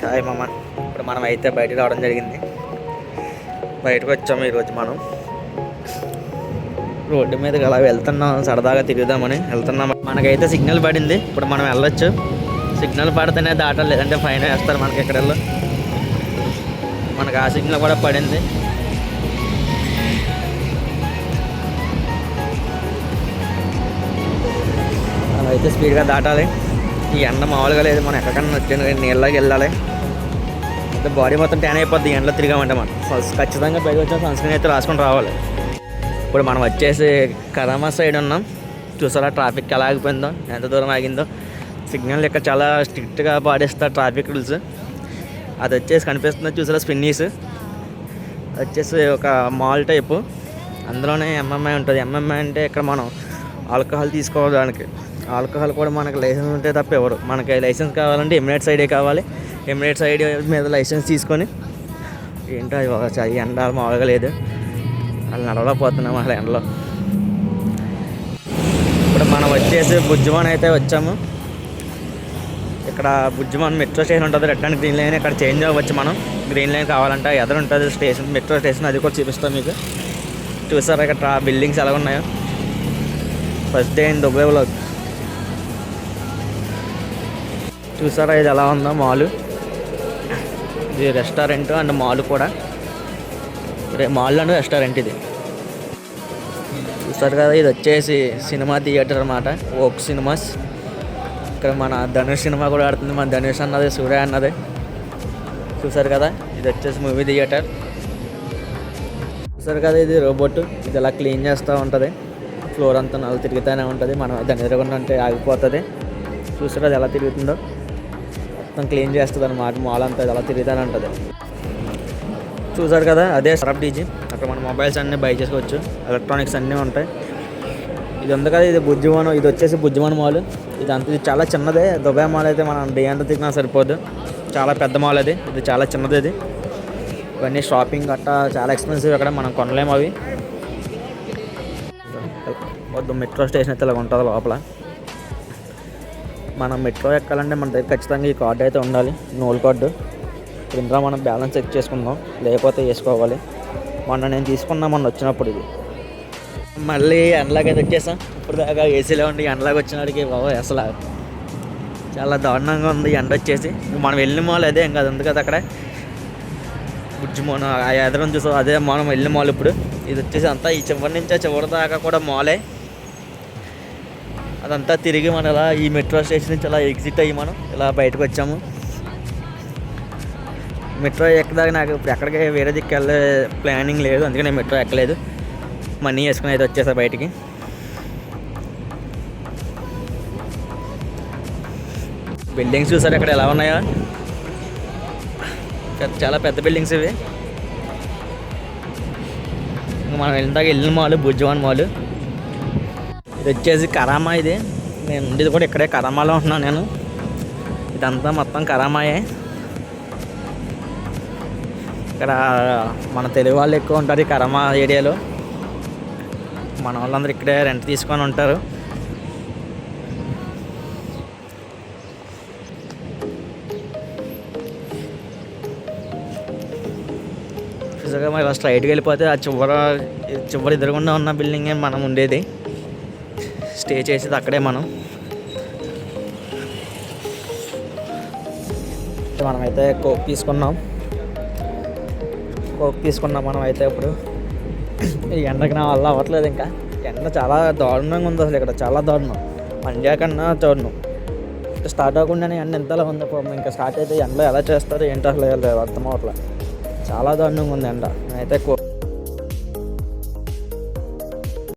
Hi మామ. ఇప్పుడు మనం అయితే బయటకు రావడం జరిగింది. బయటకు వచ్చాము ఈరోజు. మనం రోడ్డు మీదకి అలా వెళ్తున్నాం, సరదాగా తిరుగుదామని వెళ్తున్నాం. మనకైతే సిగ్నల్ పడింది, ఇప్పుడు మనం వెళ్ళొచ్చు. సిగ్నల్ పడితేనే దాటాలి, లేదంటే ఫైన్ వేస్తారు మనకి. ఎక్కడెళ్ళో మనకు ఆ సిగ్నల్ కూడా పడింది. మనం అయితే స్పీడ్గా దాటాలి. ఈ ఎండ మామూలుగా లేదు, మనం ఎక్కడికన్నా వచ్చాను నీళ్ళకి వెళ్ళాలి. అంటే బాడీ మొత్తం ట్యాన్ అయిపోద్ది ఈ ఎండలో తిరిగామంటే. మనం ఖచ్చితంగా బయట వచ్చిన సన్స్క్రీన్ అయితే రాసుకొని రావాలి. ఇప్పుడు మనం వచ్చేసి కరామా సైడ్ ఉన్నాం. చూసారా ట్రాఫిక్ ఎలా ఆగిపోయిందో, ఎంత దూరం ఆగిందో. సిగ్నల్ ఇక్కడ చాలా స్ట్రిక్ట్గా పాటిస్తారు ట్రాఫిక్ రూల్స్. అది వచ్చేసి కనిపిస్తుంది చూసారా, స్పిన్నీస్. వచ్చేసి ఒక మాల్ టైపు, అందులోనే ఎంఎంఐ ఉంటుంది. ఎంఎంఐ అంటే ఇక్కడ మనం ఆల్కహాల్ తీసుకోవడానికి. ఆల్కహాల్ కూడా మనకు లైసెన్స్ ఉంటే తప్ప ఎవరు. మనకి లైసెన్స్ కావాలంటే ఎమిరేట్స్ ఐడి కావాలి. ఎమిరేట్స్ ఐడి మీద లైసెన్స్ తీసుకొని ఏంటో అది ఎండ మామూలుగా లేదు, అలా నడవలేకపోతున్నాము అసలు ఎండలో. ఇప్పుడు మనం వచ్చేసి బుజ్జిమాన్ అయితే వచ్చాము. ఇక్కడ బుజ్జిమాన్ మెట్రో స్టేషన్ ఉంటుంది, రెడ్ అండ్ గ్రీన్ లైన్. ఇక్కడ చేంజ్ అవ్వచ్చు మనం. గ్రీన్ లైన్ కావాలంటే ఎదురు ఉంటుంది స్టేషన్, మెట్రో స్టేషన్. అది కూడా చూపిస్తాం మీకు. చూసారా ఇక్కడ బిల్డింగ్స్ ఎలా ఉన్నాయో. First day in Dubai vlog. చూసారా ఇది ఎలా ఉందో మాల్. ఇది రెస్టారెంట్ అండ్ మాల్ కూడా. మాల్ అండ్ రెస్టారెంట్ ఇది. చూసారు కదా, ఇది వచ్చేసి సినిమా థియేటర్ అనమాట, ఓక్ సినిమాస్. ఇక్కడ మన ధనుష్ సినిమా కూడా ఆడుతుంది. మన ధనుష్ అన్నది, సూర్య అన్నది. చూసారు కదా, ఇది వచ్చేసి మూవీ థియేటర్. చూసారు కదా, ఇది రోబోట్. ఇది ఇలా క్లీన్ చేస్తూ ఉంటుంది. ఫ్లోర్ అంతా నల్ల తిరుగుతూనే ఉంటుంది. మనం దాన్ని ఎదురుకుండా అంటే ఆగిపోతుంది. చూసారు అది ఎలా తిరుగుతుందో. మొత్తం క్లీన్ చేస్తుంది అన్నమాట. మాల్ అంతా ఎలా తిరుగుతూనే ఉంటుంది. చూసారు కదా, అదే సరఫ్ డీజీ. అక్కడ మన మొబైల్స్ అన్నీ బై చేసుకోవచ్చు, ఎలక్ట్రానిక్స్ అన్నీ ఉంటాయి. ఇది ఉంది కదా, ఇది బుజ్జిమాన్. ఇది వచ్చేసి బుజ్జిమాన్ మాల్. ఇది చాలా చిన్నదే. దుబాయ్ మాల్ అయితే మనం డే అంతా తిరిగినా సరిపోదు, చాలా పెద్ద మాల్ అది. ఇది చాలా చిన్నది. ఇది ఇవన్నీ షాపింగ్ గట్టా చాలా ఎక్స్పెన్సివ్. అక్కడ మనం కొనలేము అవి. వద్దు, మెట్రో స్టేషన్ అయితే ఇలా ఉంటుంది లోపల. మనం మెట్రో ఎక్కాలంటే మన దగ్గర ఖచ్చితంగా ఈ కార్డు అయితే ఉండాలి, నోల్ కార్డు. ఇందులో మనం బ్యాలెన్స్ చెక్ చేసుకుందాం, లేకపోతే వేసుకోవాలి. నేను తీసుకున్నా మొన్న వచ్చినప్పుడు. ఇది మళ్ళీ ఎండలాగా అయితే వచ్చేసాం. ఇప్పుడు దాకా ఏసీలో ఉండి ఎండలాగా వచ్చినాడికి బాబు అసలు చాలా దారుణంగా ఉంది ఎండ వచ్చేసి. మనం వెళ్ళిన మాల్ అదే ఇంకా, అది ఉంది కదా అక్కడ బుజ్జిమాన్. ఆ ఎదురు చూసాం, అదే మనం వెళ్ళిన మాల్. ఇప్పుడు ఇది వచ్చేసి అంతా ఈ చివరి నుంచి చివరి దాకా కూడా మాలే. అదంతా తిరిగి మనం ఇలా ఈ మెట్రో స్టేషన్ నుంచి ఇలా ఎగ్జిట్ అయ్యి మనం ఇలా బయటకు వచ్చాము. మెట్రో ఎక్కదాకా నాకు ఇప్పుడు ఎక్కడికి వేరే దిక్కు వెళ్ళే ప్లానింగ్ లేదు, అందుకే నేను మెట్రో ఎక్కలేదు. మనీ వేసుకుని అయితే వచ్చేసా బయటికి. బిల్డింగ్స్ చూసారు ఇక్కడ ఎలా ఉన్నాయో, చాలా పెద్ద బిల్డింగ్స్ ఇవి. మనం వెళ్ళిన మాల్ బుజ్జిమాన్ మాల్. ఇది వచ్చేసి కరామా. ఇది నేను ఉండేది కూడా ఇక్కడే, కరామాలో ఉంటున్నాను నేను. ఇదంతా మొత్తం కరామాయే. ఇక్కడ మన తెలుగు వాళ్ళు ఎక్కువ ఉంటారు ఈ కరామా ఏరియాలో. మన వాళ్ళందరూ ఇక్కడే రెంట్ తీసుకొని ఉంటారు. ఫిజికల్గా మనం ఇలా స్ట్రైట్గా వెళ్ళిపోతే ఆ చివరి ఎదురుగుండా ఉన్న బిల్డింగే మనం ఉండేది, స్టే చేసేది అక్కడే. మనమైతే కోక్ తీసుకున్నాం. మనం అయితే ఇప్పుడు ఈ ఎండకి నా వల్ల అవ్వట్లేదు. ఇంకా ఎండ చాలా దారుణంగా ఉంది అసలు. ఇక్కడ చాలా దారుణం, మండ్యా కన్నా దారుణం. స్టార్ట్ అవ్వకుండానే ఎండ ఎంతలా ఉంది. ఇంకా స్టార్ట్ అయితే ఎండలో ఎలా చేస్తారు ఏంటో అసలు అర్థం అవ్వట్లేదు. చాలా దారుణంగా ఉంది ఎండ. నేనైతే